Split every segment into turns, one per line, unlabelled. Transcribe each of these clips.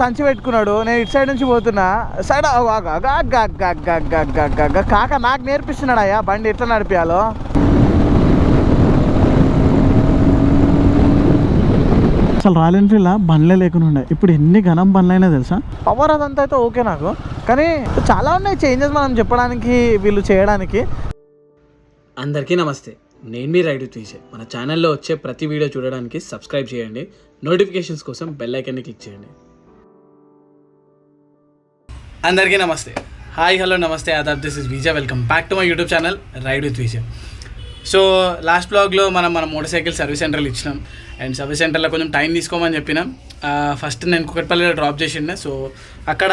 సంచి పెట్టుకున్నాడు, నేను ఇటు సైడ్ నుంచి పోతున్నా. సైడ్ కాక నాకు నేర్పిస్తున్నాడు అయ్యా బండి ఎట్లా నడిపించాలో. అసలు రాయల్ ఎన్ఫీల్డ్ బండ్లే లేకుండా ఉండే, ఇప్పుడు ఎన్ని ఘనం బండ్లైనా తెలుసా. పవర్ అదంతా అయితే ఓకే నాకు, కానీ చాలా ఉన్నాయి చేంజెస్ మనం చెప్పడానికి, వీళ్ళు చేయడానికి.
అందరికీ నమస్తే, నేను మీ రైడ్ విత్ విజయ్. మన ఛానల్లో వచ్చే ప్రతి వీడియో చూడడానికి సబ్స్క్రైబ్ చేయండి, నోటిఫికేషన్స్ కోసం బెల్ ఐకాన్ని క్లిక్ చేయండి. అందరికీ నమస్తే, హాయ్ హలో నమస్తే ఆదాబ్, this is Vijay. Welcome back to my YouTube channel ride with Vijay. So last బ్లాగ్లో మనం మన మోటార్ సైకిల్ సర్వీస్ సెంటర్లు ఇచ్చినాం, అండ్ సర్వీస్ సెంటర్లో కొంచెం టైం తీసుకోమని చెప్పినాం. ఫస్ట్ నేను కుకట్పల్లిలో డ్రాప్ చేసిండే, సో అక్కడ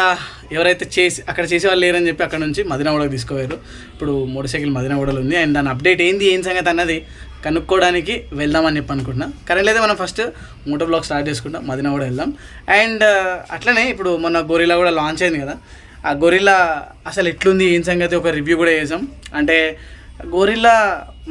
ఎవరైతే అక్కడ చేసేవాళ్ళు లేరని చెప్పి అక్కడ నుంచి మదినగూడకు తీసుకోవారు. ఇప్పుడు మోటార్ సైకిల్ మదినగూడలో ఉంది, అండ్ దాని అప్డేట్ ఏం సంగతి అన్నది కనుక్కోవడానికి వెళ్దామని చెప్పి అనుకుంటున్నా. కరెంట్ అయితే మనం ఫస్ట్ మోటార్ బ్లాగ్ స్టార్ట్ చేసుకుంటాం, మదినగూడ వెళ్దాం. అండ్ అట్లనే ఇప్పుడు మొన్న గొరిల్లా కూడా లాంచ్ అయింది కదా, ఆ గొరిల్లా అసలు ఎట్లుంది ఏం సంగతి ఒక రివ్యూ కూడా చేసాం. అంటే గొరిల్లా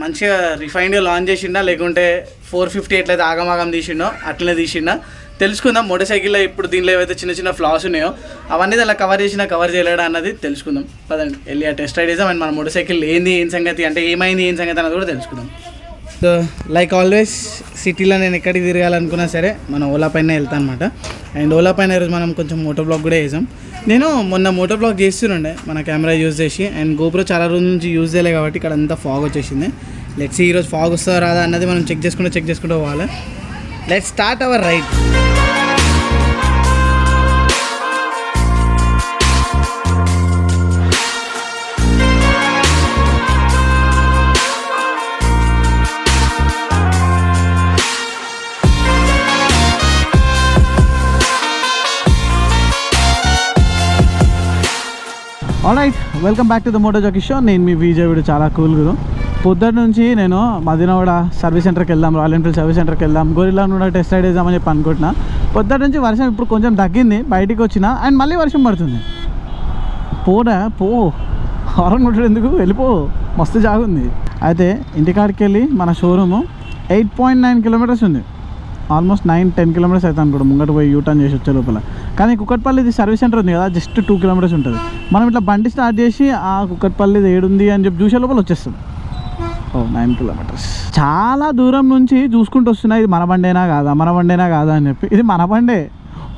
మంచిగా రిఫైన్డ్గా లాంచ్ చేసిండా, లేకుంటే 450 ఎట్లయితే ఆగమాగం తీసిండో అట్లనే తీసిండా తెలుసుకుందాం. మోటార్ సైకిల్లో ఇప్పుడు దీనిలో ఏవైతే చిన్న చిన్న ఫ్లాస్ ఉన్నాయో అవన్నీ దానిలో కవర్ చేయలేడా అన్నది తెలుసుకుందాం. పదండి వెళ్ళి ఆ టెస్ట్ రైడ్ చేద్దాం. అండ్ మన మోటార్ సైకిల్ ఏం సంగతి, అంటే ఏమైంది ఏం సంగతి అన్నది కూడా తెలుసుకుందాం. సో లైక్ ఆల్వేస్ సిటీలో నేను ఎక్కడికి తిరగాలనుకున్నా సరే మన ఓలా పైన వెళ్తాను అనమాట. అండ్ ఓలా పైన ఈరోజు మనం కొంచెం మోటో బ్లాగ్ కూడా వేసాం. నేను మొన్న మోటో బ్లాగ్ చేస్తుండే మన కెమెరా యూజ్ చేసి, అండ్ గోప్రో చాలా రోజుల నుంచి యూజ్ చేయలే కాబట్టి ఇక్కడ అంతా ఫాగ్ వచ్చేసింది. లెట్స్ ఈరోజు ఫాగ్ వస్తుందా రాదా అన్నది మనం చెక్ చేసుకుంటూ పోవాలి. Let's start our ride.
Alright, welcome back to the Moto Jockey show. నేను మీ విజయ్. వీడు చాలా కూల్గా పొద్దున్న నుంచి నేను మదినగూడ సర్వీస్ సెంటర్కి వెళ్దాం, రాయల్ ఎన్ఫీల్డ్ సర్వీస్ సెంటర్కి వెళ్దాం, గొరిల్లా కూడా టెస్ట్ రైడ్ వేద్దామని చెప్పి అనుకుంటున్నా. పొద్దున్న నుంచి వర్షం ఇప్పుడు కొంచెం తగ్గింది, బయటికి వచ్చిన అండ్ మళ్ళీ వర్షం పడుతుంది. పో హారన్ కొట్టడం ఎందుకు, వెళ్ళిపో, మస్తు జాగుంది. అయితే ఇంటికాడికి వెళ్ళి మన షోరూము 8.9 కిలోమీటర్స్ ఉంది, ఆల్మోస్ట్ 9-10 కిలోమీటర్స్ అవుతుంది అనుకోండి. ముంగట పోయి యూటర్న్ చేసి వచ్చే లోపల. కానీ కుకట్పల్లి ఇది సర్వీస్ సెంటర్ ఉంది కదా, జస్ట్ 2 కిలోమీటర్స్ ఉంటుంది. మనం ఇట్లా బండి స్టార్ట్ చేసి ఆ కుకట్పల్లి ఏడుంది అని చెప్పి చూసే లోపల వచ్చేస్తుంది. 9 కిలోమీటర్స్ చాలా దూరం నుంచి చూసుకుంటూ వస్తున్నా. ఇది మన బండేనా కాదా అని చెప్పి. ఇది మన బండే.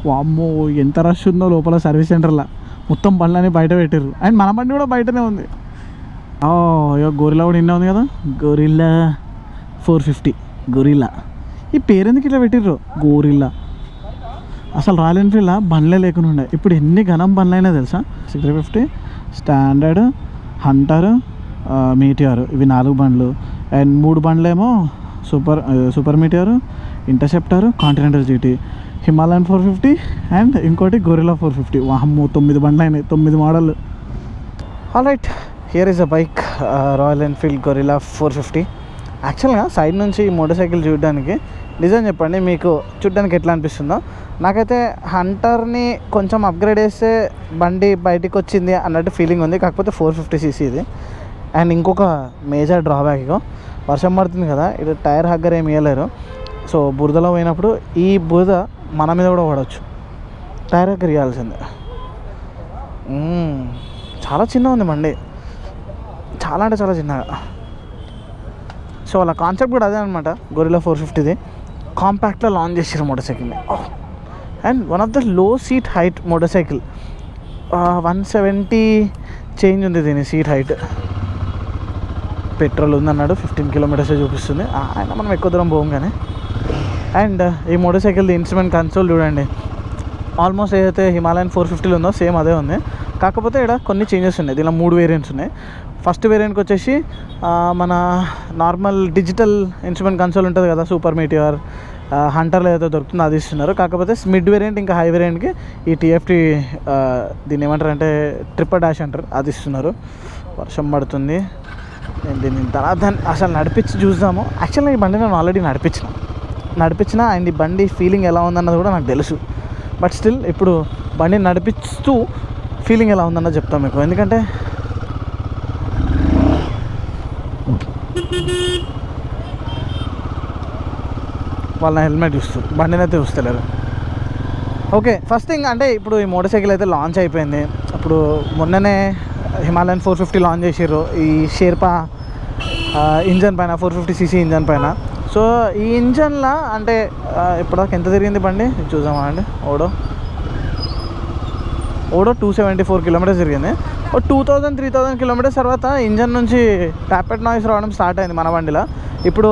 వామ్మో ఎంత రష్ ఉందో లోపల సర్వీస్ సెంటర్లో, మొత్తం బండ్లని బయట పెట్టారు. అండ్ మన బండి కూడా బయటనే ఉంది. గొరిల్లా కూడా ఇన్నే ఉంది కదా, గొరిల్లా 450. గొరిల్లా ఈ పేరెందుకు ఇట్లా పెట్టిర్రు, గొరిల్లా. అసలు రాయల్ ఎన్ఫీల్డ్ బండ్లే లేకుండా ఉండే, ఇప్పుడు ఎన్ని ఘనం బండ్లైనా తెలుసా. 650, స్టాండర్డ్, హంటర్, మీటిఆర్, ఇవి 4 బండ్లు. అండ్ 3 బండ్లేమో super Meteor, Interceptor, Continental GT, Himalayan 450 and ఇంకోటి గొరిల్లా 450. వామ్మో 9 బండ్లు అయినాయి, 9 మోడల్. Alright, here is a bike, Royal Enfield Gorilla 450. యాక్చువల్గా సైడ్ నుంచి ఈ మోటార్ సైకిల్ చూడడానికి నిజం చెప్పండి మీకు చూడడానికి ఎట్లా అనిపిస్తుందో. నాకైతే హంటర్ని కొంచెం అప్గ్రేడ్ చేస్తే బండి బయటికి వచ్చింది అన్నట్టు ఫీలింగ్ ఉంది. కాకపోతే 450cc ఇది. అండ్ ఇంకొక మేజర్ డ్రాబ్యాక్, వర్షం పడుతుంది కదా, ఇది టైర్ హగ్గర్ ఏమి ఇవ్వలేరు. సో బురదలో పోయినప్పుడు ఈ బురద మన మీద కూడా పడవచ్చు, టైర్ హగ్గర్ ఇవ్వాల్సిందే. చాలా చిన్న ఉంది బండి, చాలా అంటే చాలా చిన్నగా. సో వాళ్ళ కాన్సెప్ట్ కూడా అదే అనమాట. గొరిల్లా 450ది కాంపాక్ట్లో లాంచ్ చేసారు మోటార్ సైకిల్ని. And one of the low seat height motorcycle, 170 change ఉంది దీని సీట్ హైట్. పెట్రోల్ ఉందన్నాడు, 15 కిలోమీటర్సే చూపిస్తుంది. అయినా మనం ఎక్కువ దూరం పోం కానీ. అండ్ ఈ మోటార్ సైకిల్ది ఇన్స్ట్రుమెంట్ కన్సోల్ చూడండి, ఆల్మోస్ట్ ఏదైతే హిమాలయన్ 450లో ఉందో సేమ్ అదే ఉంది. కాకపోతే ఇక్కడ కొన్ని చేంజెస్ ఉన్నాయి. దీనిలో 3 వేరియంట్స్ ఉన్నాయి. ఫస్ట్ వేరియంట్కి వచ్చేసి మన నార్మల్ డిజిటల్ ఇన్స్ట్రుమెంట్ కన్సోల్ ఉంటుంది కదా, సూపర్ మీటిఆర్, హంటర్లో ఏదైతే దొరుకుతుందో అది ఇస్తున్నారు. కాకపోతే మిడ్ వేరియంట్ ఇంకా హై వేరియంట్కి ఈ టీఎఫ్టీ, దీన్ని ఏమంటారు అంటే ట్రిపర్ డాష్ అంటారు, అది ఇస్తున్నారు. వర్షం పడుతుంది, నేను దీన్ని తర్వాత అసలు నడిపించి చూద్దాము. యాక్చువల్గా ఈ బండి నేను ఆల్రెడీ నడిపించిన అండ్ ఈ బండి ఫీలింగ్ ఎలా ఉందన్నది కూడా నాకు తెలుసు. బట్ స్టిల్ ఇప్పుడు బండిని నడిపిస్తూ ఫీలింగ్ ఎలా ఉందన్నది చెప్తాను మీకు. ఎందుకంటే వాళ్ళ హెల్మెట్ చూస్తారు, బండినైతే చూస్తలేరు. ఓకే, ఫస్ట్ థింగ్ అంటే ఇప్పుడు ఈ మోటార్ సైకిల్ అయితే లాంచ్ అయిపోయింది. ఇప్పుడు మొన్ననే హిమాలయన్ 450 లాంచ్ చేసిర్రు ఈ షేర్పా ఇంజన్ పైన, 450cc ఇంజన్ పైన. సో ఈ ఇంజన్లో అంటే ఇప్పటిదాకా ఎంత తిరిగింది బండి చూద్దామా అండి. ఓడో 274 కిలోమీటర్స్ తిరిగింది. 2000-3000 కిలోమీటర్స్ తర్వాత ఇంజన్ నుంచి ట్యాపెట్ నాయిస్ రావడం స్టార్ట్ అయింది మన బండిలో. ఇప్పుడు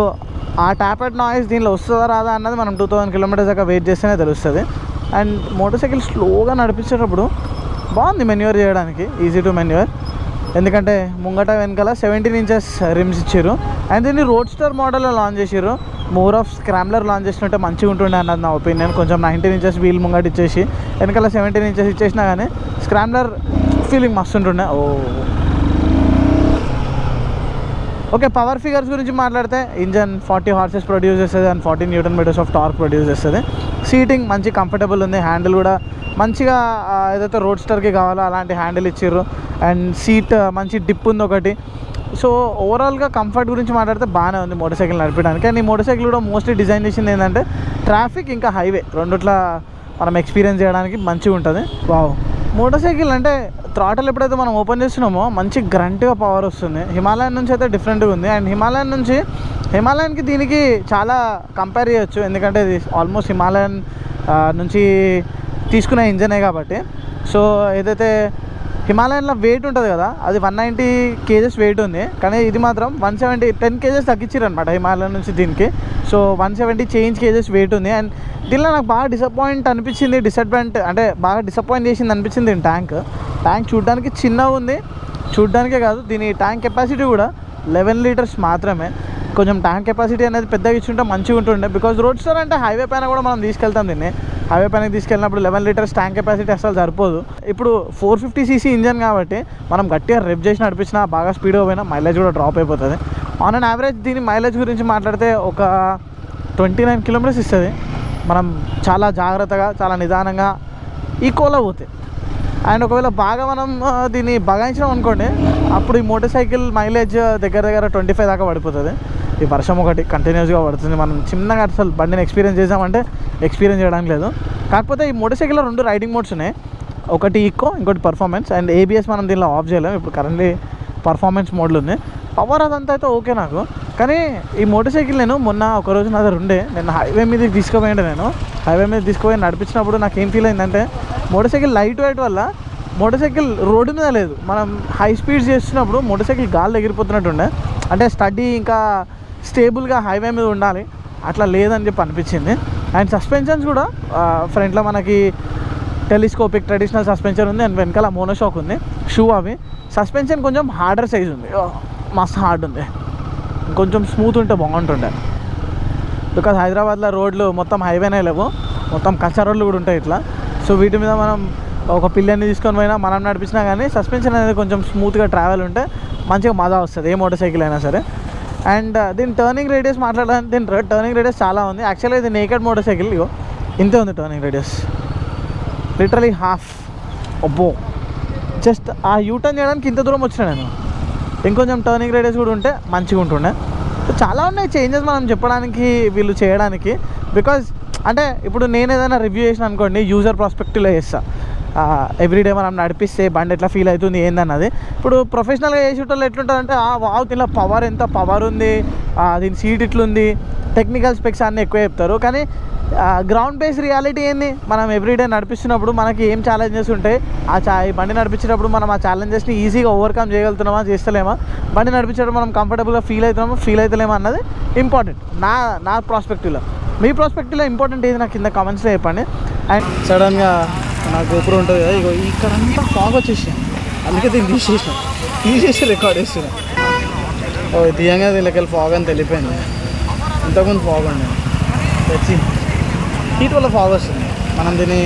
ఆ ట్యాపెట్ నాయిస్ దీనిలో వస్తుందా రాదా అన్నది మనం 2000 కిలోమీటర్స్ దాకా వెయిట్ చేస్తేనే తెలుస్తుంది. అండ్ మోటార్ సైకిల్ స్లోగా నడిపించేటప్పుడు బాగుంది మెన్యూర్ చేయడానికి, ఈజీ టు మెన్యూర్. ఎందుకంటే ముంగట వెనకాల 17 ఇంచెస్ రిమ్స్ ఇచ్చారు. అండ్ దీన్ని రోడ్ స్టార్ మోడల్లో లాంచ్ చేసారు. మోర్ ఆఫ్ స్క్రామ్లర్ లాంచ్ చేసినట్టే మంచిగా ఉంటుండే అన్నది నా ఒపీనియన్. కొంచెం 19 ఇంచెస్ వీల్ ముంగట ఇచ్చేసి వెనకాల 17 ఇంచెస్ ఇచ్చేసినా కానీ స్క్రామ్లర్ ఫీలింగ్ మస్తు ఉంటుండే. ఓకే, పవర్ ఫిగర్స్ గురించి మాట్లాడితే ఇంజన్ 40 హార్సెస్ ప్రొడ్యూస్ చేస్తుంది అండ్ 14 newton metres of torque produce చేస్తుంది. సీటింగ్ మంచి కంఫర్టబుల్ ఉంది. హ్యాండిల్ కూడా మంచిగా ఏదైతే రోడ్ స్టార్కి కావాలో అలాంటి హ్యాండిల్ ఇచ్చారు. అండ్ సీట్ మంచి డిప్ ఉంది ఒకటి. సో ఓవరాల్గా కంఫర్ట్ గురించి మాట్లాడితే బాగానే ఉంది మోటార్ సైకిల్ నడిపడానికి. అండ్ ఈ మోటార్ సైకిల్ కూడా మోస్ట్లీ డిజైన్ చేసింది ఏంటంటే ట్రాఫిక్ ఇంకా హైవే రెండిట్లా మనం ఎక్స్పీరియన్స్ చేయడానికి మంచిగా ఉంటుంది. వావ్, మోటార్ సైకిల్ అంటే థ్రాటల్ ఎప్పుడైతే మనం ఓపెన్ చేస్తున్నామో మంచి గ్రంట్గా పవర్ వస్తుంది. హిమాలయన్ నుంచి అయితే డిఫరెంట్గా ఉంది. అండ్ హిమాలయన్కి దీనికి చాలా కంపేర్ చేయొచ్చు. ఎందుకంటే ఇది ఆల్మోస్ట్ హిమాలయన్ నుంచి తీసుకునే ఇంజనే కాబట్టి. సో ఏదైతే హిమాలయన్లో వెయిట్ ఉంటుంది కదా, అది 190 kgs వెయిట్ ఉంది. కానీ ఇది మాత్రం 10 kgs తగ్గించారు అనమాట హిమాలయన్ నుంచి దీనికి. సో 170 kgs వెయిట్ ఉంది. అండ్ దీనిలో నాకు బాగా డిసప్పాయింట్ చేసింది అనిపించింది ట్యాంక్ చూడడానికి చిన్నగా ఉంది. చూడడానికే కాదు, దీని ట్యాంక్ కెపాసిటీ కూడా 11 లీటర్స్ మాత్రమే. కొంచెం ట్యాంక్ కెపాసిటీ అనేది పెద్దగా ఇచ్చుంటే మంచిగా ఉంటుండే. బికాజ్ రోడ్ స్టార్ అంటే హైవే పైన కూడా మనం తీసుకెళ్తాం. దీన్ని హైవే పైనకి తీసుకెళ్ళినప్పుడు 11 లీటర్స్ ట్యాంక్ కెపాసిటీ అసలు సరిపోదు. ఇప్పుడు 450cc ఇంజన్ కాబట్టి మనం గట్టిగా రెప్ చేసి నడిపించినా బాగా స్పీడ్గా పోయినా మైలేజ్ కూడా డ్రాప్ అయిపోతుంది. ఆన్ అండ్ యావరేజ్ దీని మైలేజ్ గురించి మాట్లాడితే ఒక 29 కిలోమీటర్స్ ఇస్తుంది. మనం చాలా జాగ్రత్తగా చాలా నిదానంగా ఈకోలో పోతే. అండ్ ఒకవేళ బాగా మనం దీన్ని బగాయించినాం అనుకోండి, అప్పుడు ఈ మోటార్ సైకిల్ మైలేజ్ దగ్గర 25 దాకా పడిపోతుంది. ఈ వర్షం ఒకటి కంటిన్యూస్గా పడుతుంది. మనం చిన్నగా అసలు బండిని ఎక్స్పీరియన్స్ చేసామంటే ఎక్స్పీరియన్స్ చేయడానికి లేదు. కాకపోతే ఈ మోటార్ సైకిల్లో 2 రైడింగ్ మోడ్స్ ఉన్నాయి. ఒకటి ఈకో, ఇంకోటి పర్ఫార్మెన్స్. అండ్ ABS మనం దీనిలో ఆఫ్ చేయలేము. ఇప్పుడు కరెంట్లీ పర్ఫార్మెన్స్ మోడ్లో ఉంది. పవర్ అదంతా అయితే ఓకే నాకు. కానీ ఈ మోటార్ సైకిల్ నేను మొన్న ఒకరోజు నా దగ్గర ఉండే, నేను హైవే మీదకి తీసుకుపోయి నడిపించినప్పుడు నాకు ఏం ఫీల్ అయిందంటే, మోటార్ సైకిల్ లైట్ వెయిట్ వల్ల మోటార్ సైకిల్ రోడ్డు మీద లేదు. మనం హై స్పీడ్స్ చేస్తున్నప్పుడు మోటార్ సైకిల్ గాలి ఎగిరిపోతున్నట్టుండే. అంటే స్టడీ ఇంకా స్టేబుల్గా హైవే మీద ఉండాలి, అట్లా లేదని చెప్పి అనిపించింది. అండ్ సస్పెన్షన్స్ కూడా ఫ్రంట్లో మనకి టెలిస్కోపిక్ ట్రెడిషనల్ సస్పెన్షన్ ఉంది. అండ్ వెనకాల మోనోషాక్ ఉంది. షూ అవి సస్పెన్షన్ కొంచెం హార్డర్ సైజ్ ఉంది, మస్తు హార్డ్ ఉంది. కొంచెం స్మూత్ ఉంటే బాగుంటుండే. బికాజ్ హైదరాబాద్లో రోడ్లు మొత్తం హైవేనే లేవు, మొత్తం కచ్చా రోడ్లు కూడా ఉంటాయి ఇట్లా. సో వీటి మీద మనం ఒక పిల్లని తీసుకొని పోయినా మనం నడిపించినా కానీ సస్పెన్షన్ అనేది కొంచెం స్మూత్గా ట్రావెల్ ఉంటే మంచిగా మజా వస్తుంది ఏ మోటార్ సైకిల్ అయినా సరే. అండ్ దీని టర్నింగ్ రేడియస్ మాట్లాడాలంటే దీని టర్నింగ్ రేడియస్ చాలా ఉంది. యాక్చువల్గా ఇది నేకెడ్ మోటార్ సైకిల్, ఇగో ఇంతే ఉంది టర్నింగ్ రేడియస్, లిటరలీ హాఫ్. అబ్బో, జస్ట్ ఆ యూటర్న్ చేయడానికి ఇంత దూరం వచ్చినా నేను. ఇంకొంచెం టర్నింగ్ రేడియస్ కూడా ఉంటే మంచిగా ఉంటుండే. చాలా ఉన్నాయి చేంజెస్ మనం చెప్పడానికి, వీళ్ళు చేయడానికి. బికాజ్ అంటే ఇప్పుడు నేను ఏదైనా రివ్యూ చేసిన అనుకోండి, యూజర్ ప్రాస్పెక్టివ్లో చేస్తాను. ఎవ్రీడే మనం నడిపిస్తే బండి ఎట్లా ఫీల్ అవుతుంది ఏందన్నది. ఇప్పుడు ప్రొఫెషనల్గా చేసేటోళ్ళు ఎట్లుంటుందంటే, వావ్ దీనిలో పవర్ ఎంత పవర్ ఉంది, దీని సీట్ ఇట్లుంది, టెక్నికల్ స్పెక్స్ అన్నీ ఎక్కువ చెప్తారు. కానీ గ్రౌండ్ బేస్ రియాలిటీ ఏంది, మనం ఎవ్రీడే నడిపిస్తున్నప్పుడు మనకి ఏం ఛాలెంజెస్ ఉంటాయి, ఈ బండి నడిపించేటప్పుడు మనం ఆ ఛాలెంజెస్ని ఈజీగా ఓవర్కమ్ చేయగలుగుతున్నామా, చేస్తలేమా, బండి నడిపించేటప్పుడు మనం కంఫర్టబుల్గా ఫీల్ అవుతలేమా అన్నది ఇంపార్టెంట్ నా ప్రాస్పెక్టివ్లో. మీ ప్రాస్పెక్టివ్లో ఇంపార్టెంట్ ఏది నాకు కింద కామెంట్స్లో చెప్పండి. అండ్ సడన్గా నాకు ఎప్పుడు ఉంటుంది కదా, ఇగో ఇక్కడంతా ఫాగ్ వచ్చేసాను, అందుకే దీన్ని తీసేసి రికార్డ్ చేస్తున్నాను. తీయంగా దీనికెళ్ళి ఫాగ్ అని తెలిపోయింది. ఇంతకుముందు ఫాగ్ ఉండే తెచ్చి హీట్ వల్ల ఫాగ్ వస్తుంది. మనం దీన్ని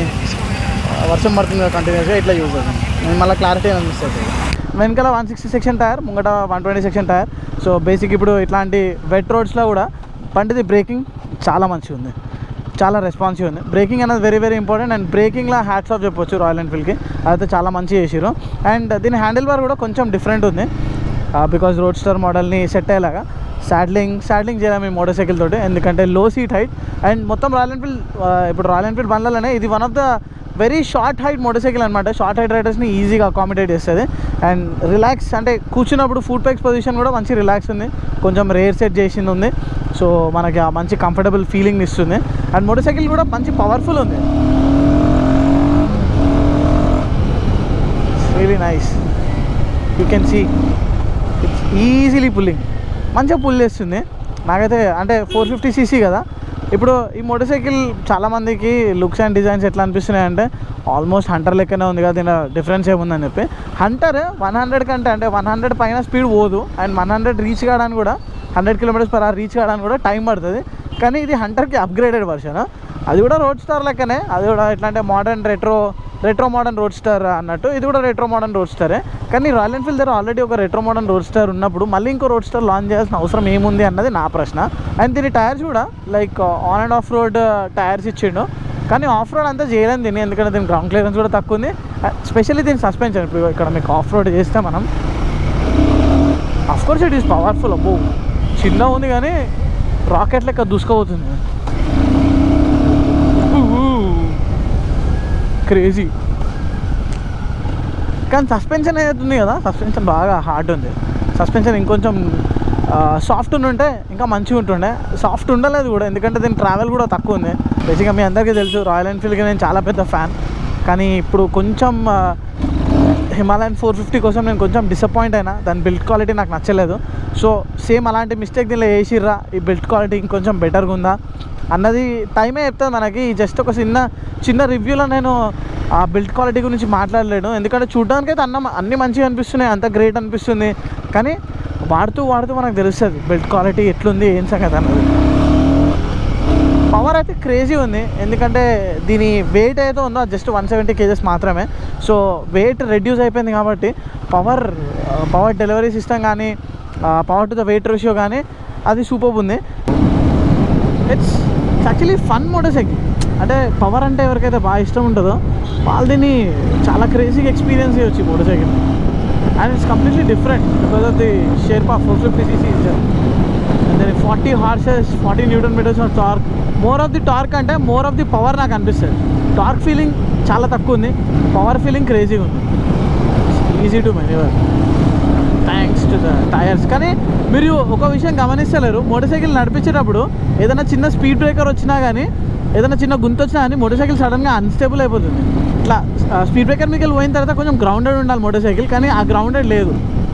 వర్షం పడుతుంది కదా కంటిన్యూస్గా, ఇట్లా యూజ్ అవుతుంది. నేను మళ్ళీ క్లారిటీ అనిపిస్తుంది. వెనకాల 160 సెక్షన్ టైర్, ముంగట 120 సెక్షన్ టైర్. సో బేసిక్ ఇప్పుడు ఇట్లాంటి వెట్ రోడ్స్లో కూడా బండిది బ్రేకింగ్ చాలా మంచిగా ఉంది, చాలా రెస్పాన్సివ్ ఉంది. బ్రేకింగ్ అనేది వెరీ వెరీ ఇంపార్టెంట్. అండ్ బ్రేకింగ్లో హ్యాట్స్ ఆఫ్ చెప్పొచ్చు రాయల్ ఎన్ఫీల్డ్కి, అదైతే చాలా మంచిగా చేసారు. అండ్ దీని హ్యాండిల్ బార్ కూడా కొంచెం డిఫరెంట్ ఉంది, బికాజ్ రోడ్ స్టార్ మోడల్ని సెట్ అయ్యేలాగా. సాడ్లింగ్ చేయలేము ఈ మోటార్ సైకిల్ తోటి, ఎందుకంటే లో సీట్ హైట్. అండ్ మొత్తం రాయల్ ఎన్ఫీల్డ్ ఇప్పుడు రాయల్ ఎన్ఫీల్డ్ బండ్లలోనే ఇది one of the very short height motor cycle అనమాట. షార్ట్ హైట్ రైడర్స్ని ఈజీగా అకామిడేట్ చేస్తుంది. అండ్ రిలాక్స్ అంటే కూర్చున్నప్పుడు ఫుట్ పెక్స్ పొజిషన్ కూడా మంచి రిలాక్స్ ఉంది, కొంచెం రేర్ సెట్ చేసింది ఉంది. సో మనకి ఆ మంచి కంఫర్టబుల్ ఫీలింగ్ ఇస్తుంది. అండ్ మోటార్ సైకిల్ కూడా మంచి పవర్ఫుల్ ఉంది, really nice. You can see it's easily pulling, మంచిగా పుల్ చేస్తుంది. నాకైతే అంటే 450cc కదా. ఇప్పుడు ఈ మోటార్ సైకిల్ చాలామందికి లుక్స్ అండ్ డిజైన్స్ ఎట్లా అనిపిస్తున్నాయి అంటే ఆల్మోస్ట్ హంటర్ లెక్కనే ఉంది కదా, దీని డిఫరెన్స్ ఏముందని చెప్పి. హంటర్ 100 కంటే అంటే 100 పైన స్పీడ్ పోదు, అండ్ 100 రీచ్ కావడానికి కూడా 100 km/h రీచ్ కావడానికి కూడా టైం పడుతుంది. కానీ ఇది హంటర్కి అప్గ్రేడెడ్ వర్షన్, అది కూడా రోడ్ స్టార్ లెక్కనే. అది కూడా ఎట్లా అంటే modern retro modern road star అన్నట్టు, ఇది కూడా రెట్రో మోడర్న్ రోడ్ స్టారే. కానీ రాయల్ ఎన్ఫీల్డ్ దగ్గర ఆల్రెడీ ఒక రెట్రో మోడర్న్ రోడ్ స్టార్ ఉన్నప్పుడు మళ్ళీ ఇంకో రోడ్ స్టార్ లాంచ్ చేయాల్సిన అవసరం ఏముంది అన్నది నా ప్రశ్న. అండ్ దీని టైర్స్ కూడా like on and of road tyres ఇచ్చిండు, కానీ ఆఫ్ రోడ్ అంతా చేయలేని దీన్ని, ఎందుకంటే దీని గ్రౌండ్ క్లియరెన్స్ కూడా తక్కువ ఉంది. స్పెషల్లీ దీని సస్పెన్షన్ ఇప్పుడు ఇక్కడ మీకు ఆఫ్ రోడ్ చేస్తే మనం అఫ్కోర్స్ ఇట్ ఈస్ పవర్ఫుల్. అబ్బో చిన్న ఉంది కానీ రాకెట్ లెక్క దూసుకోబోతుంది, క్రేజీ. కానీ సస్పెన్షన్ ఏదైతుంది కదా, సస్పెన్షన్ బాగా హార్డ్ ఉంది. సస్పెన్షన్ ఇంకొంచెం సాఫ్ట్ ఉంటే ఇంకా మంచిగా ఉంటుండే. సాఫ్ట్ ఉండలేదు కూడా, ఎందుకంటే దీని ట్రావెల్ కూడా తక్కువ ఉంది. బేసిక్గా మీ అందరికీ తెలుసు రాయల్ ఎన్ఫీల్డ్కి నేను చాలా పెద్ద ఫ్యాన్, కానీ ఇప్పుడు కొంచెం హిమాలయన్ 450 కోసం నేను కొంచెం డిసప్పాయింట్ అయినా. దాని బిల్డ్ క్వాలిటీ నాకు నచ్చలేదు. సో సేమ్ అలాంటి మిస్టేక్ దీనిలో వేసిర్రా, ఈ బిల్డ్ క్వాలిటీ ఇంకొంచెం బెటర్గా ఉందా అన్నది టైమే చెప్తుంది మనకి. జస్ట్ ఒక చిన్న రివ్యూలో నేను ఆ బిల్డ్ క్వాలిటీ గురించి మాట్లాడలేను, ఎందుకంటే చూడడానికి అయితే అన్నీ మంచిగా అనిపిస్తున్నాయి, అంత గ్రేట్ అనిపిస్తుంది. కానీ వాడుతూ మనకు తెలుస్తుంది బిల్డ్ క్వాలిటీ ఎట్లుంది ఏం సంగతి అన్నది. పవర్ అయితే క్రేజీ ఉంది, ఎందుకంటే దీని వెయిట్ ఏదో ఉందో జస్ట్ 170 kgs మాత్రమే. సో వెయిట్ రెడ్యూస్ అయిపోయింది కాబట్టి పవర్ డెలివరీ సిస్టమ్ కానీ power to the weight ratio కానీ అది సూపర్ ఉంది. It's actually fun motor cycle. అంటే పవర్ అంటే ఎవరికైతే బాగా ఇష్టం ఉంటుందో వాళ్ళు దీన్ని చాలా క్రేజీగా ఎక్స్పీరియన్స్ చేయొచ్చు motorcycle. And it's completely different because of the Sherpa 450cc and 40 horses 40 Nm of torque. More of the torque అంటే మోర్ ఆఫ్ ది పవర్ నాకు అనిపిస్తుంది. టార్క్ ఫీలింగ్ చాలా తక్కువ ఉంది, పవర్ ఫీలింగ్ క్రేజీగా ఉంది. Easy to manoeuvre thanks to the tyres. కానీ మీరు ఒక విషయం గమనిస్తలేరు, మోటార్ సైకిల్ నడిపించేటప్పుడు ఏదైనా చిన్న స్పీడ్ బ్రేకర్ వచ్చినా కానీ ఏదైనా చిన్న గుంత వచ్చినా కానీ మోటార్ సైకిల్ సడన్గా అన్స్టేబుల్ అయిపోతుంది. ఇట్లా స్పీడ్ బ్రేకర్ మీకు పోయిన తర్వాత కొంచెం గ్రౌండెడ్ ఉండాలి మోటార్ సైకిల్, కానీ ఆ గ్రౌండెడ్ లేదు.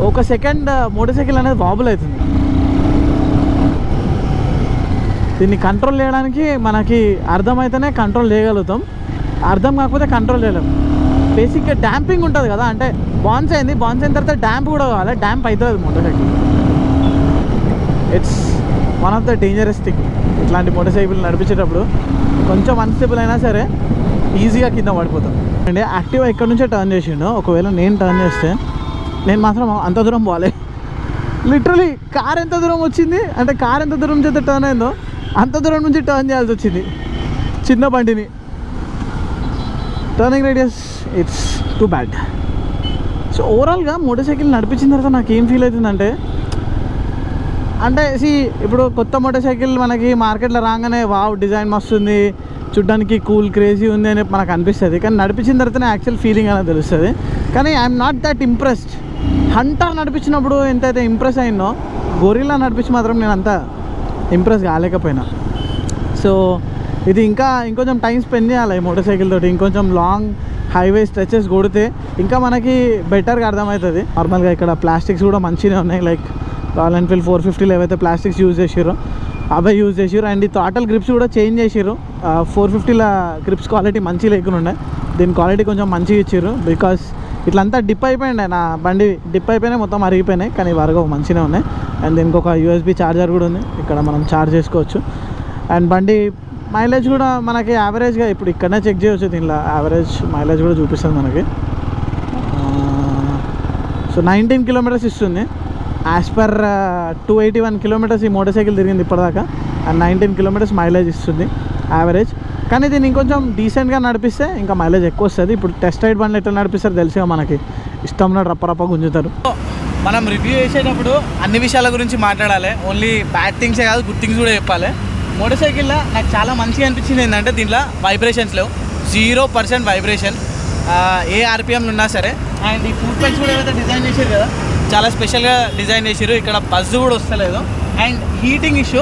ఒక సెకండ్ మోటార్ సైకిల్ అనేది వాబుల్ అవుతుంది. దీన్ని కంట్రోల్ చేయడానికి మనకి అర్థమైతేనే కంట్రోల్ చేయగలుగుతాం, అర్థం కాకపోతే కంట్రోల్ చేయలేము. బేసిక్గా డ్యాంపింగ్ ఉంటుంది కదా, అంటే బాన్స్ అయిన తర్వాత డ్యాంప్ కూడా కావాలి, డ్యాంప్ అవుతుంది motor cycle. It's one of the dangerous thing. ఇట్లాంటి మోటార్ సైకిల్ నడిపించేటప్పుడు కొంచెం అన్స్టేబుల్ అయినా సరే ఈజీగా కింద పడిపోతాం. అండి యాక్టివా ఇక్కడ నుంచే టర్న్ చేసిండు, ఒకవేళ నేను టర్న్ చేస్తే నేను మాత్రం అంత దూరం పోవాలి. లిటరలీ కార్ ఎంత దూరం వచ్చింది అంటే కార్ ఎంత దూరం చేస్తే టర్న్ అయిందో అంత దూరం నుంచి టర్న్ చేయాల్సి వచ్చింది చిన్న బండిని. Turning radius it's too bad. So ఓవరాల్గా మోటార్ సైకిల్ నడిపించిన తర్వాత నాకు ఏం ఫీల్ అవుతుందంటే, అంటే ఇప్పుడు కొత్త మోటార్ సైకిల్ మనకి మార్కెట్లో రాగానే వావ్ డిజైన్ మస్తుంది, చూడ్డానికి కూల్ క్రేజీ ఉంది అని మనకు అనిపిస్తుంది, కానీ నడిపించిన తర్వాతనే యాక్చువల్ ఫీలింగ్ అనేది తెలుస్తుంది. కానీ I'm not that impressed. Hunter నడిపించినప్పుడు ఎంతైతే ఇంప్రెస్ అయిందో గొరిల్లా నడిపించి మాత్రం నేను అంత ఇంప్రెస్ కాలేకపోయినా. సో ఇది ఇంకొంచెం టైం స్పెండ్ చేయాలి ఈ మోటార్ సైకిల్ తోటి, ఇంకొంచెం లాంగ్ హైవే స్ట్రెచెస్ కొడితే ఇంకా మనకి బెటర్గా అర్థమవుతుంది. నార్మల్గా ఇక్కడ ప్లాస్టిక్స్ కూడా మంచిగా ఉన్నాయి, లైక్ రాయల్ ఎన్ఫీల్డ్ 450లో ఏవైతే ప్లాస్టిక్స్ యూజ్ చేసారో అవే యూజ్ చేసారు. అండ్ ఈ థ్రాటల్ గ్రిప్స్ కూడా చేంజ్ చేసారు. 450లో గ్రిప్స్ క్వాలిటీ మంచిగా లేకుండా ఉండే, దీని క్వాలిటీ కొంచెం మంచిగా ఇచ్చారు. బికాస్ ఇట్లంతా డిప్ అయిపోయింది, నా బండి డిప్ అయిపోయినాయి, మొత్తం అరిగిపోయినాయి, కానీ వరకు మంచిగా ఉన్నాయి. అండ్ దీనికి ఒక USB ఛార్జర్ కూడా ఉంది, ఇక్కడ మనం ఛార్జ్ చేసుకోవచ్చు. అండ్ బండి మైలేజ్ కూడా మనకి యావరేజ్గా ఇప్పుడు ఇక్కడనే చెక్ చేయవచ్చు, దీనిలో యావరేజ్ మైలేజ్ కూడా చూపిస్తుంది మనకి. సో 19 km ఇస్తుంది. యాజ్ పర్ 281 km ఈ మోటార్ సైకిల్ తిరిగింది ఇప్పటిదాకా, అండ్ 19 km మైలేజ్ ఇస్తుంది యావరేజ్. కానీ దీన్ని ఇంకొంచెం డీసెంట్గా నడిపిస్తే ఇంకా మైలేజ్ ఎక్కువ వస్తుంది. ఇప్పుడు టెస్ట్ రైడ్ బండ్లు ఎట్లా నడిపిస్తారు తెలుసుగా మనకి, ఇష్టంలో రప్ప గుంజుతారు.
మనం రివ్యూ చేసేటప్పుడు అన్ని విషయాల గురించి మాట్లాడాలి. ఓన్లీ బ్యాడ్ థింగ్సే కాదు, గుడ్ థింగ్స్ కూడా చెప్పాలి. మోటార్ సైకిల్లో నాకు చాలా మంచిగా అనిపించింది ఏంటంటే దీంట్లో వైబ్రేషన్స్ లేవు, 0% వైబ్రేషన్ ఏ ఆర్పిఎంలు ఉన్నా సరే. అండ్ ఈ ఫుట్ పెన్స్ కూడా ఏదైతే డిజైన్ చేశారు కదా, చాలా స్పెషల్గా డిజైన్ చేశారు. ఇక్కడ బజ్ కూడా వస్తలేదు. అండ్ హీటింగ్ ఇష్యూ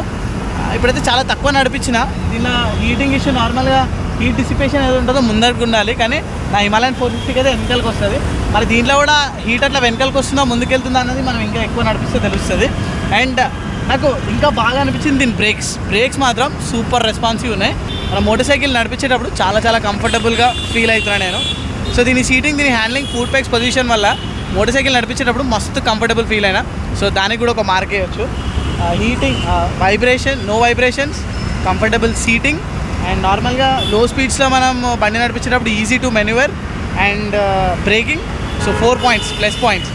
ఇప్పుడైతే చాలా తక్కువ నడిపించిన. దీనిలో హీటింగ్ ఇష్యూ నార్మల్గా హీట్ డిసిపేషన్ ఏది ఉంటుందో ముందరికి ఉండాలి, కానీ నా హిమాలయన్ 450 అయితే వెనకాలకు వస్తుంది. మరి దీంట్లో కూడా హీట్ అట్లా వెనకాలకు వస్తుందా ముందుకెళ్తుందా అన్నది మనం ఇంకా ఎక్కువ నడిపిస్తే తెలుస్తుంది. అండ్ నాకు ఇంకా బాగా అనిపించింది దీని బ్రేక్స్ మాత్రం సూపర్ రెస్పాన్సివ్ ఉన్నాయి. మన మోటార్ సైకిల్ నడిపించేటప్పుడు చాలా కంఫర్టబుల్గా ఫీల్ అవుతున్నాను నేను. సో దీని సీటింగ్, దీని హ్యాండ్లింగ్, ఫుట్ పెగ్స్ పొజిషన్ వల్ల మోటార్ సైకిల్ నడిపించేటప్పుడు మస్తు కంఫర్టబుల్ ఫీల్ అయినా. సో దానికి కూడా ఒక మార్క్ వేయచ్చు. Heating, vibration, no vibrations, comfortable seating. And నార్మల్గా లో స్పీడ్స్లో మనం బండి నడిపించేటప్పుడు easy to manoeuvre and braking. So 4 points plus points.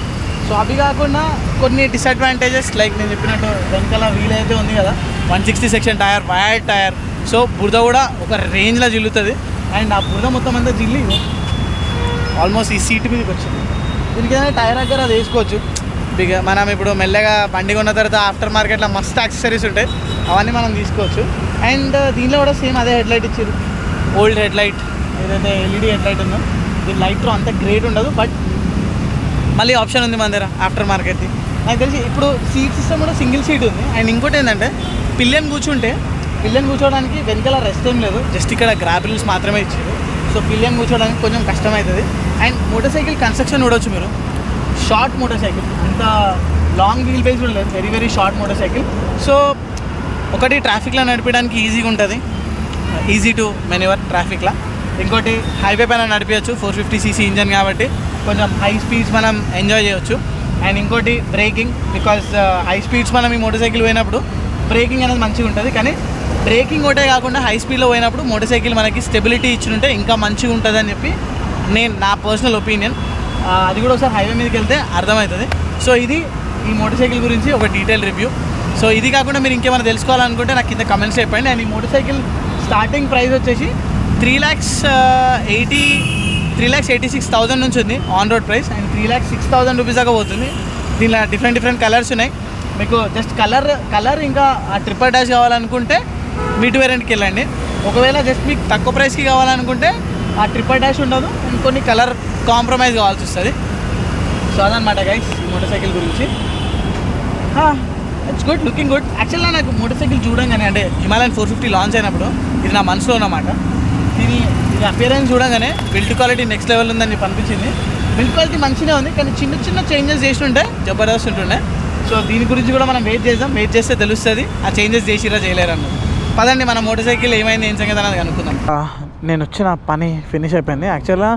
So అవి కాకుండా కొన్ని డిసడ్వాంటేజెస్, లైక్ నేను చెప్పినట్టు వెనకాల వీల్ అయితే ఉంది కదా, 160 section tyre, wide tyre. So బురద కూడా ఒక రేంజ్లో జిల్లుతుంది. అండ్ ఆ బురద మొత్తం అంతా జిల్లి ఆల్మోస్ట్ ఈ సీట్ మీదకి వచ్చింది. దీనికి ఏదైనా టైర్ దగ్గర అది వేసుకోవచ్చు. మనం ఇప్పుడు మెల్లగా బండి కొన్న తర్వాత ఆఫ్టర్ మార్కెట్లో మస్తు యాక్సెసరీస్ ఉంటాయి, అవన్నీ మనం తీసుకోవచ్చు. అండ్ దీనిలో కూడా సేమ్ అదే హెడ్లైట్ ఇచ్చారు, ఓల్డ్ హెడ్లైట్, ఏదైతే ఎల్ఈడి హెడ్లైట్ ఉందో. దీని లైట్లో అంత గ్రేట్ ఉండదు, బట్ మళ్ళీ ఆప్షన్ ఉంది మన దగ్గర ఆఫ్టర్ మార్కెట్ది. నాకు తెలిసి ఇప్పుడు సీట్ సిస్టమ్ కూడా సింగిల్ సీట్ ఉంది. అండ్ ఇంకోటి ఏంటంటే పిల్లన్ కూర్చోవడానికి వెనకాల రెస్ట్ ఏం లేదు, జస్ట్ ఇక్కడ గ్రాబిల్స్ మాత్రమే ఇచ్చారు. సో పిల్లన్ కూర్చోవడానికి కొంచెం కష్టమవుతుంది. అండ్ మోటార్ సైకిల్ కన్స్ట్రక్షన్ చూడవచ్చు మీరు, షార్ట్ మోటార్ సైకిల్, అంత లాంగ్ వీల్ బేస్ కూడా లేదు, very short motor cycle. So ఒకటి ట్రాఫిక్లో నడిపడానికి ఈజీగా ఉంటుంది, ఈజీ టు మెన్యూవర్ ట్రాఫిక్లో. ఇంకోటి హైవే పైన నడిపించచ్చు, 450cc ఇంజన్ కాబట్టి కొంచెం హై స్పీడ్స్ మనం ఎంజాయ్ చేయొచ్చు. అండ్ ఇంకోటి బ్రేకింగ్, బికాజ్ హై స్పీడ్స్ మనం ఈ మోటార్ సైకిల్ పోయినప్పుడు బ్రేకింగ్ అనేది మంచిగా ఉంటుంది. కానీ బ్రేకింగ్ ఒకటే కాకుండా హై స్పీడ్లో పోయినప్పుడు మోటార్ సైకిల్ మనకి స్టెబిలిటీ ఇచ్చుంటే ఇంకా మంచిగా ఉంటుంది అని చెప్పి నా పర్సనల్ ఒపీనియన్. అది కూడా ఒకసారి హైవే మీదకి వెళ్తే అర్థమవుతుంది. సో ఇది ఈ మోటార్ సైకిల్ గురించి ఒక డీటెయిల్ రివ్యూ. సో ఇది కాకుండా మీరు ఇంకేమైనా తెలుసుకోవాలనుకుంటే నాకు కింద కమెంట్స్ చెప్పండి. అండ్ ఈ మోటార్ సైకిల్ స్టార్టింగ్ ప్రైస్ వచ్చేసి 3,86,000 నుంచి ఉంది on road price. And 3,06,000 rupees దాకా పోతుంది. దీనిలో డిఫరెంట్ కలర్స్ ఉన్నాయి. మీకు జస్ట్ కలర్ ఇంకా ఆ ట్రిపుల్ డాష్ కావాలనుకుంటే మిడ్ వేరియంట్కి వెళ్ళండి. ఒకవేళ జస్ట్ మీకు తక్కువ ప్రైస్కి కావాలనుకుంటే ఆ ట్రిపుల్ డాష్ ఉండదు, ఇంకొన్ని కలర్ కాంప్రమైజ్ కావాల్సి వస్తుంది. సో అదనమాట గైస్ ఈ మోటార్ సైకిల్ గురించి. It's good, looking good. యాక్చువల్గా నాకు మోటార్ సైకిల్ చూడంగానే, అంటే హిమాలయన్ 450 లాంచ్ అయినప్పుడు ఇది నా మనసులో ఉన్నమాట. ఇది అపియరెన్స్ చూడగానే బిల్డ్ క్వాలిటీ నెక్స్ట్ లెవెల్ ఉందని చెప్పి అనిపించింది. బిల్డ్ క్వాలిటీ మంచిగా ఉంది, కానీ చిన్న చేంజెస్ చేస్తుంటే జబర్దస్త్ ఉంటుండే. సో దీని గురించి కూడా మనం వెయిట్ చేస్తే తెలుస్తుంది ఆ చేంజెస్ చేసిరా చేయలేరు అన్నది. పదండి మన మోటార్ సైకిల్ ఏమైంది ఏం సంగతి అనేది అనుకుందాం. నేను వచ్చిన పని ఫినిష్ అయిపోయింది. యాక్చువల్గా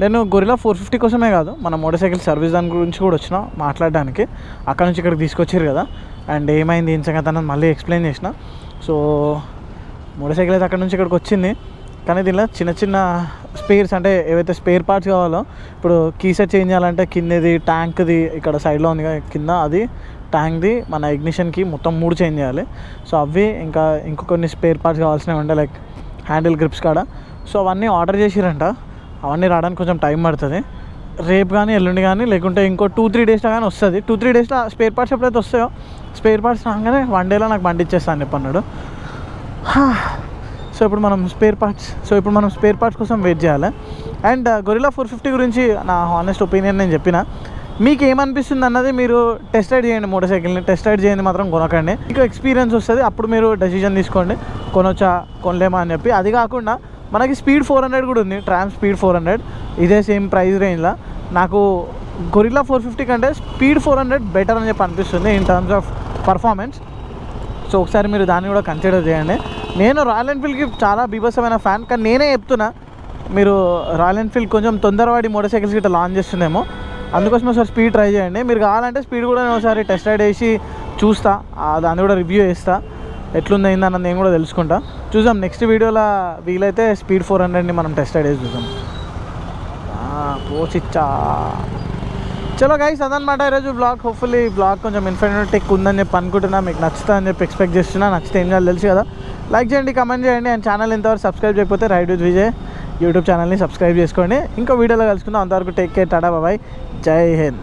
నేను గొరిల్లా 450 కోసమే కాదు, మన మోటార్ సైకిల్ సర్వీస్ దాని గురించి కూడా వచ్చిన మాట్లాడడానికి. అక్కడ నుంచి ఇక్కడికి తీసుకొచ్చారు కదా, అండ్ ఏమైంది ఏం సంగతి అన్నది మళ్ళీ ఎక్స్ప్లెయిన్ చేసిన. సో మోటార్ సైకిల్ అయితే అక్కడ నుంచి ఇక్కడికి వచ్చింది, కానీ దీనిలో చిన్న స్పేర్స్, అంటే ఏవైతే స్పేర్ పార్ట్స్ కావాలో, ఇప్పుడు కీసెట్ చేంజ్ చేయాలంటే కిందది ట్యాంక్ది ఇక్కడ సైడ్లో ఉంది కింద, అది ట్యాంక్ది, మన ఇగ్నిషన్కి మొత్తం 3 చేంజ్ చేయాలి. సో అవి ఇంకా ఇంకొన్ని స్పేర్ పార్ట్స్ కావాల్సినవి ఉంటే లైక్ హ్యాండిల్ గ్రిప్స్ కాడ. సో అవన్నీ ఆర్డర్ చేసిరంట, అవన్నీ రావడానికి కొంచెం టైం పడుతుంది. రేపు కానీ ఎల్లుండి కానీ లేకుంటే ఇంకో 2-3 డేస్లో కానీ వస్తుంది. 2-3 డేస్లో స్పేర్ పార్ట్స్ ఎప్పుడైతే వస్తాయో స్పేర్ పార్ట్స్ రాగానే 1 డేలో నాకు బండి ఇచ్చేస్తాను అని చెప్పన్నాడు. సో ఇప్పుడు మనం స్పేర్ పార్ట్స్ కోసం వెయిట్ చేయాలి. అండ్ గొరిల్లా 450 గురించి నా హానెస్ట్ ఒపీనియన్ నేను చెప్పిన. మీకు ఏమనిపిస్తుంది అన్నది మీరు టెస్ట్ రైడ్ చేయండి, మోటార్ సైకిల్ని టెస్ట్ రైడ్ చేయండి, మాత్రం కొనకండి. మీకు ఎక్స్పీరియన్స్ వస్తుంది, అప్పుడు మీరు డెసిషన్ తీసుకోండి కొనొచ్చా కొనలేమా అని చెప్పి. అది కాకుండా మనకి స్పీడ్ 400 కూడా ఉంది, ట్రామ్ స్పీడ్ 400, ఇదే సేమ్ ప్రైస్ రేంజ్లో. నాకు గొరిల్లా 450 కంటే స్పీడ్ 400 బెటర్ అని చెప్పి అనిపిస్తుంది in terms of performance. So ఒకసారి మీరు దాన్ని కూడా కన్సిడర్ చేయండి. నేను రాయల్ ఎన్ఫీల్డ్కి చాలా బీభత్సమైన ఫ్యాన్, కానీ నేనే చెప్తున్నా మీరు రాయల్ ఎన్ఫీల్డ్ కొంచెం తొందరపడి మోటార్ సైకిల్స్ గిట్లా లాంచ్ చేస్తుందేమో, అందుకోసం ఒకసారి స్పీడ్ ట్రై చేయండి. మీరు కావాలంటే స్పీడ్ కూడా నేను ఒకసారి టెస్ట్ రైడ్ వేసి చూస్తా, దాన్ని కూడా రివ్యూ చేస్తా, ఎట్లుంది అయిందన్నది నేను కూడా తెలుసుకుంటా. చూద్దాం నెక్స్ట్ వీడియోలో వీలైతే స్పీడ్ 400ని మనం టెస్ట్ రైడ్ వేసి చూద్దాం. పోచిచ్చా చలో గైస్, అదనమాట ఈరోజు బ్లాగ్. హోప్ఫుల్లీ బ్లాగ్ కొంచెం ఇన్ఫర్మేటివ్ ఉందని చెప్పి అనుకుంటున్నా, మీకు నచ్చుతా అని చెప్పి ఎక్స్పెక్ట్ చేస్తున్నా. నచ్చితే ఏం చేయాలి తెలుసు కదా, లైక్ చేయండి, కమెంట్ చేయండి. అండ్ ఛానల్ ఇంతవరకు సబ్స్క్రైబ్ చేయకపోతే రైడ్ విత్ విజయ్ యూట్యూబ్ ఛానల్ని సబ్స్క్రైబ్ చేసుకోండి. ఇంకో వీడియోలో కలుసుకుందాం. అంతవరకు టేక్ కేర్, టాటా బాయ్, జై హింద్.